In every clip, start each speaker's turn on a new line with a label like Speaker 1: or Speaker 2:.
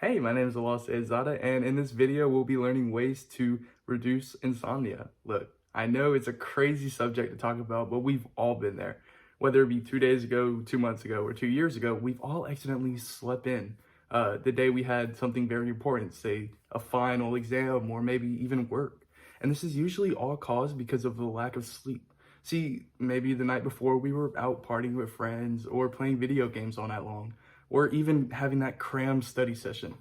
Speaker 1: Hey, my name is Alas Zada, and in this video, we'll be learning ways to reduce insomnia. Look, I know it's a crazy subject to talk about, but we've all been there. Whether it be 2 days ago, 2 months ago, or 2 years ago, we've all accidentally slept in the day we had something very important, say a final exam or maybe even work. And this is usually all caused because of the lack of sleep. See, maybe the night before we were out partying with friends or playing video games all night long, or even having that cram study session.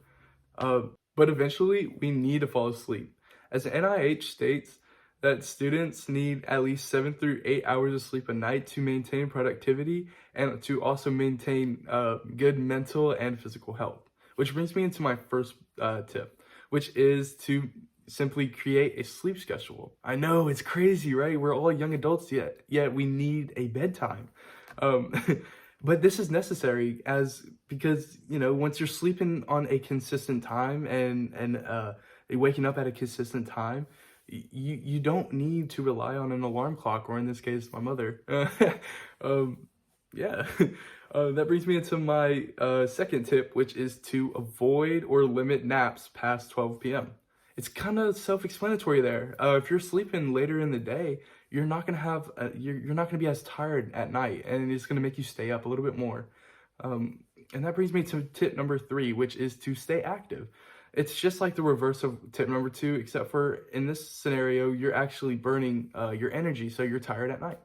Speaker 1: Uh, but eventually, we need to fall asleep. As the NIH states, that students need at least 7 through 8 hours of sleep a night to maintain productivity and to also maintain good mental and physical health. Which brings me into my first tip, which is to simply create a sleep schedule. I know it's crazy, right? We're all young adults yet we need a bedtime. Um, but this is necessary because once you're sleeping on a consistent time and you're waking up at a consistent time, you don't need to rely on an alarm clock, or in this case, my mother. um, yeah. That brings me into my second tip, which is to avoid or limit naps past 12 p.m. It's kind of self-explanatory there. If you're sleeping later in the day, you're not gonna have you're not gonna be as tired at night, and it's gonna make you stay up a little bit more. And that brings me to tip number three, which is to stay active. It's just like the reverse of tip number two, except for in this scenario, you're actually burning your energy, so you're tired at night.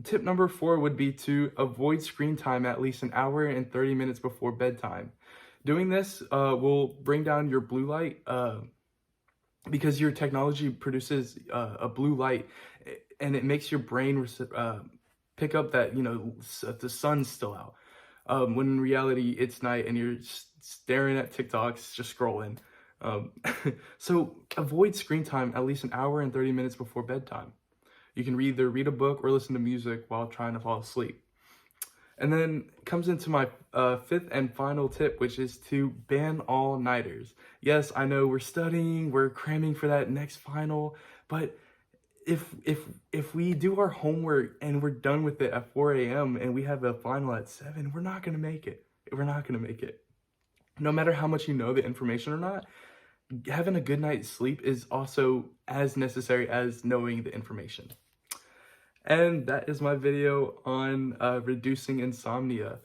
Speaker 1: Tip number four would be to avoid screen time at least an hour and 30 minutes before bedtime. Doing this will bring down your blue light because your technology produces a blue light, and it makes your brain pick up that, the sun's still out. When in reality, it's night and you're staring at TikToks, just scrolling. So avoid screen time at least an hour and 30 minutes before bedtime. You can either read a book or listen to music while trying to fall asleep. And then comes into my fifth and final tip, which is to ban all-nighters. Yes, I know we're studying, we're cramming for that next final, but if we do our homework and we're done with it at 4 a.m. and we have a final at 7, we're not gonna make it. We're not gonna make it. No matter how much you know the information or not, having a good night's sleep is also as necessary as knowing the information. And that is my video on reducing insomnia.